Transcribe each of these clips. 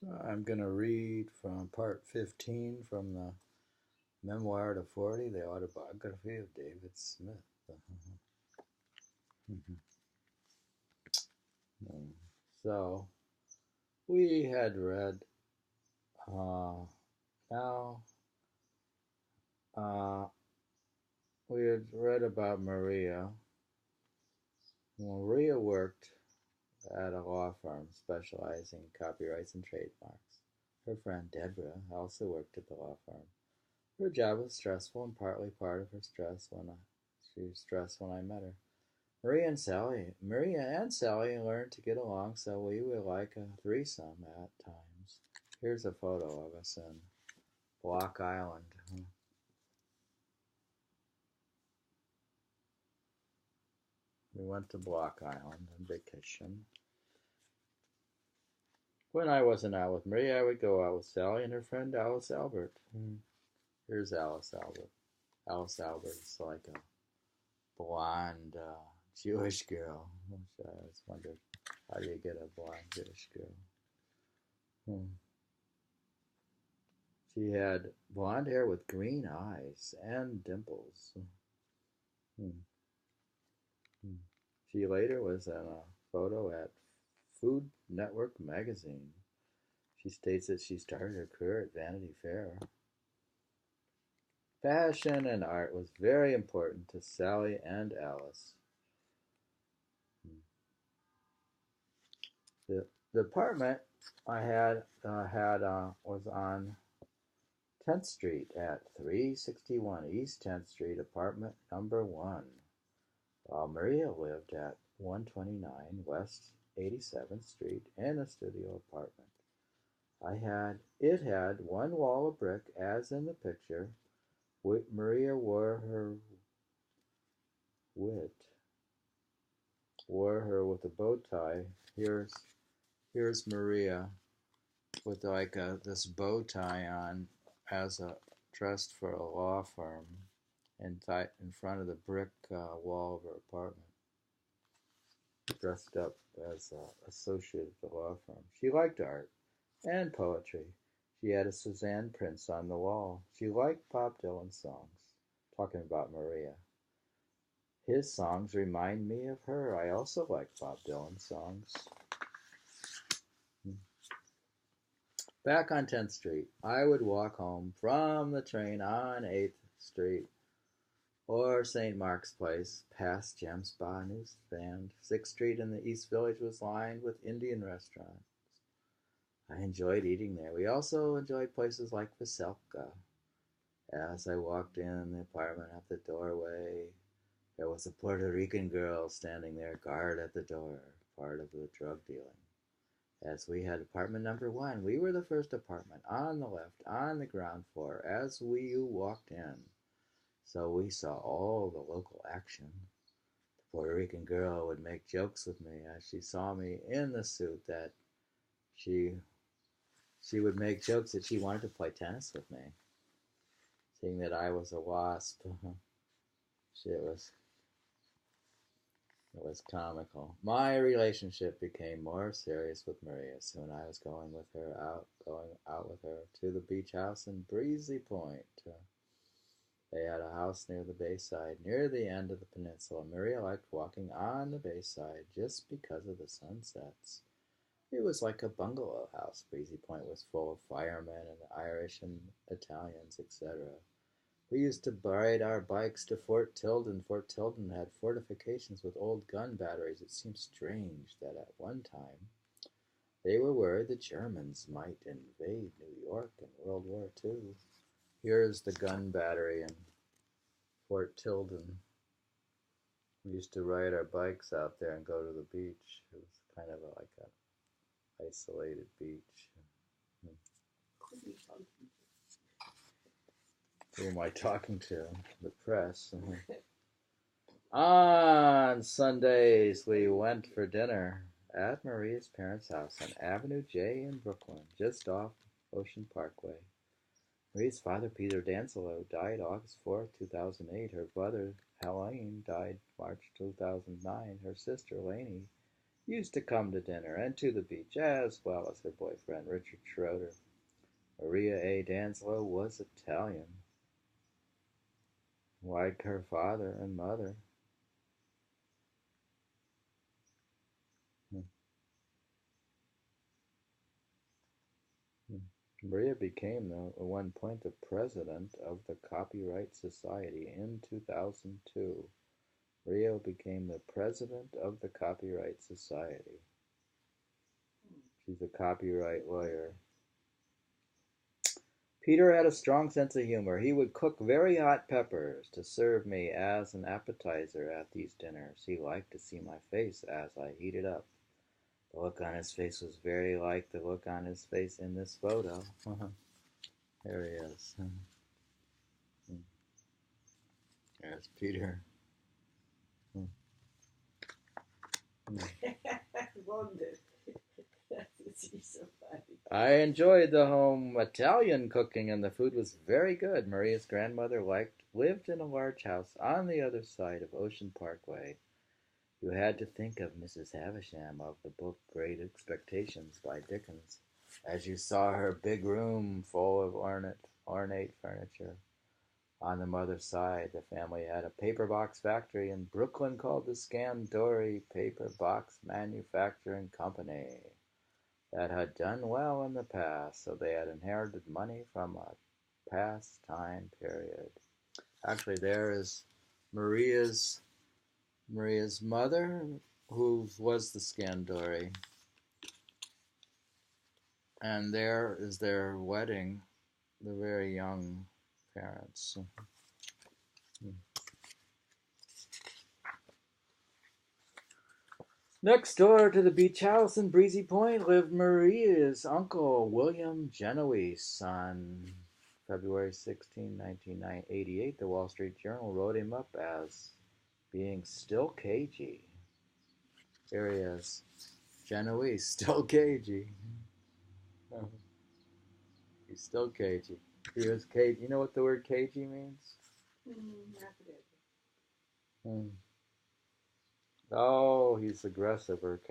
I'm going to read from part 15 from the Memoir to 40, the autobiography of David Smith. So, we had read, now, uh, we had read about Maria. Maria worked at a law firm specializing in copyrights and trademarks. Her friend Deborah also worked at the law firm. Her job was stressful and partly part of her stress when she was stressed when I met her. Maria and Sally learned to get along, so we were like a threesome at times. Here's a photo of us in Block Island. We went to Block Island on vacation. When I wasn't out with Maria, I would go out with Sally and her friend Alice Albert. Here's Alice Albert. Alice Albert is like a blonde Jewish girl. I always wondered, how do you get a blonde Jewish girl? She had blonde hair with green eyes and dimples. She later was in a photo at Food Network magazine. She states that she started her career at Vanity Fair. Fashion and art was very important to Sally and Alice. The apartment I had was on 10th Street at 361 East 10th Street, apartment number 1, while Maria lived at 129 West 87th Street in a studio apartment. It had one wall of brick, as in the picture. Maria wit wore her with a bow tie. Here's Maria with like this bow tie on, as a dressed for a law firm, in front of the brick wall of her apartment, dressed up as associate at the law firm. She liked art and poetry. She had a Suzanne Prince on the wall. She liked Bob Dylan songs. Talking about Maria. His songs remind me of her. I also like Bob Dylan songs. Back on 10th Street, I would walk home from the train on 8th Street or St. Mark's Place, past Gem Spa Newsstand. 6th Street in the East Village was lined with Indian restaurants. I enjoyed eating there. We also enjoyed places like Veselka. As I walked in the apartment, at the doorway, there was a Puerto Rican girl standing there, guard at the door, part of the drug dealing. As we had apartment number 1, we were the first apartment on the left, on the ground floor, as we walked in. So we saw all the local action. The Puerto Rican girl would make jokes with me as she saw me in the suit that she would make jokes that she wanted to play tennis with me, seeing that I was a wasp. It was comical. My relationship became more serious with Maria. Soon I was going out with her to the beach house in Breezy Point. They had a house near the bayside, near the end of the peninsula. Maria liked walking on the bayside just because of the sunsets. It was like a bungalow house. Breezy Point was full of firemen and Irish and Italians, etc. We used to ride our bikes to Fort Tilden. Fort Tilden had fortifications with old gun batteries. It seems strange that at one time they were worried the Germans might invade New York in World War II. Here's the gun battery in Fort Tilden. We used to ride our bikes out there and go to the beach. It was kind of like an isolated beach. Who am I talking to? The press. On Sundays, we went for dinner at Maria's parents' house on Avenue J in Brooklyn, just off Ocean Parkway. Marie's father, Peter Danzelo, died August 4, 2008. Her brother, Helene, died March 2009. Her sister, Lainey, used to come to dinner and to the beach, as well as her boyfriend, Richard Schroeder. Maria A. Danslow was Italian, like her father and mother. Maria became, at one point, the president of the Copyright Society in 2002. Rio became the president of the Copyright Society. She's a copyright lawyer. Peter had a strong sense of humor. He would cook very hot peppers to serve me as an appetizer at these dinners. He liked to see my face as I heated up. The look on his face was very like the look on his face in this photo. There he is. There's Peter. I enjoyed the home Italian cooking, and the food was very good. Maria's grandmother lived in a large house on the other side of Ocean Parkway. You had to think of Mrs. Havisham of the book Great Expectations by Dickens, as you saw her big room full of ornate furniture. On the mother's side, the family had a paper box factory in Brooklyn called the Scandori Paper Box Manufacturing Company that had done well in the past, so they had inherited money from a past time period. Actually, there is Maria's mother, who was the Scandori, and there is their wedding, the very young parents. Next door to the beach house in Breezy Point lived Maria's uncle, William Genoese. On February 16, 1988, the Wall Street Journal wrote him up as being still cagey. Here he is. Genoese, still cagey. He's still cagey. He was cagey. You know what the word cagey means? Oh, he's aggressive or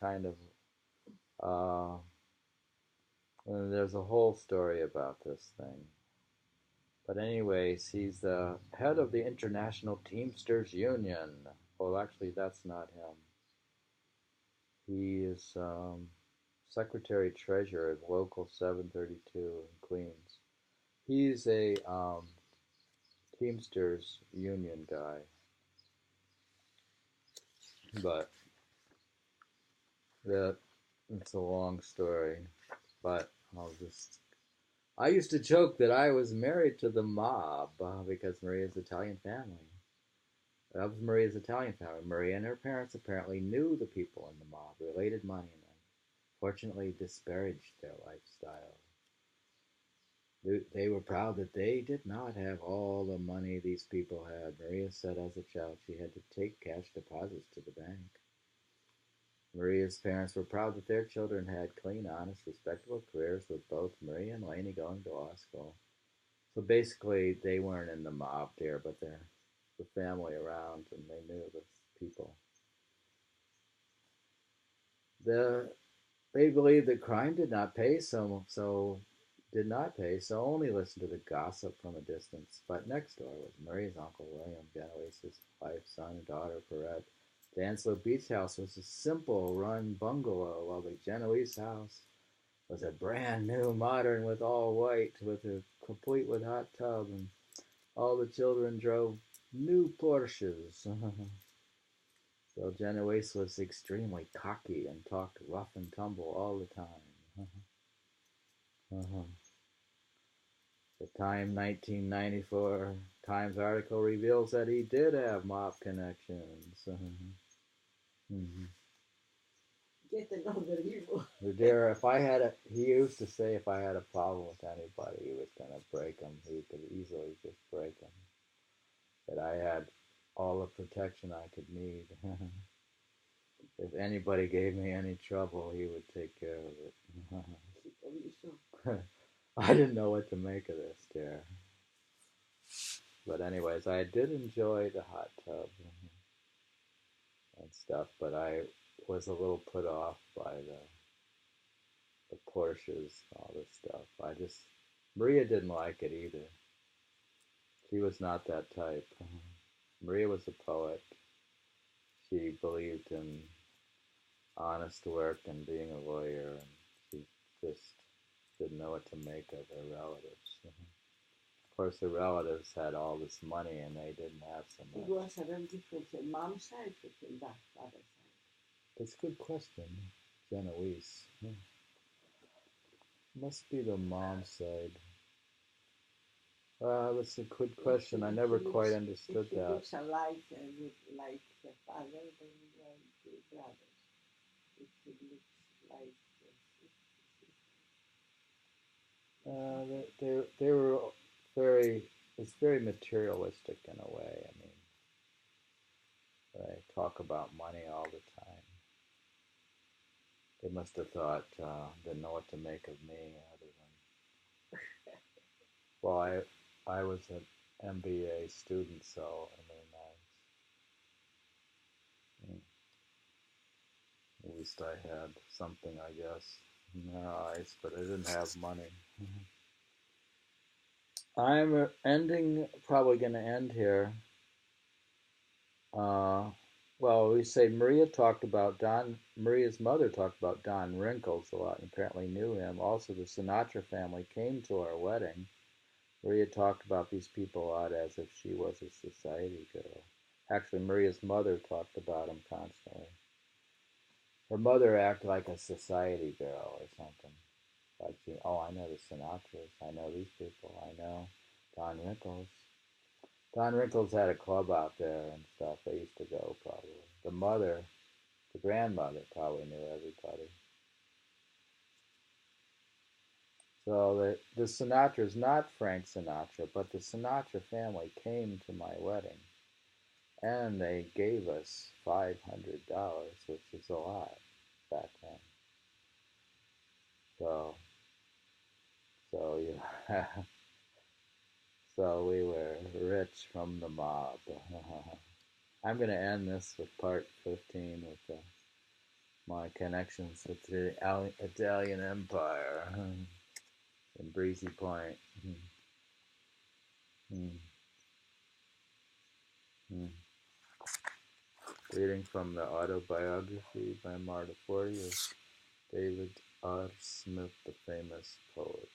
kind of. And there's a whole story about this thing. But anyways, he's the head of the International Teamsters Union. Well, actually, that's not him. He is Secretary Treasurer of Local 732 in Queens. He's a Teamsters Union guy. But it's a long story. But I used to joke that I was married to the mob because Maria's Italian family. That was Maria's Italian family. Maria and her parents apparently knew the people in the mob, related money, and fortunately disparaged their lifestyle. They were proud that they did not have all the money these people had. Maria said as a child she had to take cash deposits to the bank. Maria's parents were proud that their children had clean, honest, respectable careers, with both Maria and Lainey going to law school. So basically, they weren't in the mob there, but they're the family around, and they knew the people. They believed that crime did not pay, so only listened to the gossip from a distance. But next door was Maria's uncle William Genoese's wife, son, and daughter, Perrette. The Anslow Beach House was a simple run bungalow, while the Genoese house was a brand new, modern, with all white, complete with hot tub, and all the children drove new Porsches. So Genoese was extremely cocky and talked rough and tumble all the time. The Time 1994 Times article reveals that he did have mob connections. Get to know the people. He used to say if I had a problem with anybody, he was going to break them. He could easily just break them. That I had all the protection I could need. If anybody gave me any trouble, he would take care of it. I didn't know what to make of this, dear. But anyways, I did enjoy the hot tub and stuff, but I was a little put off by the Porsches and all this stuff. Maria didn't like it either. She was not that type. Maria was a poet. She believed in honest work and being a lawyer, and she just didn't know what to make of her relatives. Of course, her relatives had all this money, and they didn't have so It much. was a very different from mom's side or from that father's side. That's a good question, Genoese. Must be the mom's side. That's a good question. I never quite understood if he that. looks alike with like the father, then we are the brothers. If he looks like They were very. It's very materialistic in a way. I mean, they talk about money all the time. They must have thought, didn't know what to make of me other than. Well, I was an MBA student, so I mean, at least I had something, I guess, in their eyes, but I didn't have money. I'm ending, probably going to end here. Uh, well, we say Maria's mother talked about Don Rinkles a lot and apparently knew him. Also, the Sinatra family came to our wedding. Maria talked about these people a lot as if she was a society girl. Actually, Maria's mother talked about him constantly. Her mother acted like a society girl or something. Like, oh, I know the Sinatras. I know these people. I know Don Rinkles. Don Rinkles had a club out there and stuff. They used to go probably. The grandmother probably knew everybody. So the Sinatras, not Frank Sinatra, but the Sinatra family came to my wedding, and they gave us $500, which is a lot back then. So, so yeah, so we were rich from the mob. I'm going to end this with part 15 with my connections with the Italian Empire in Breezy Point. Reading from the autobiography, Memoir of David R. Smith, the famous poet.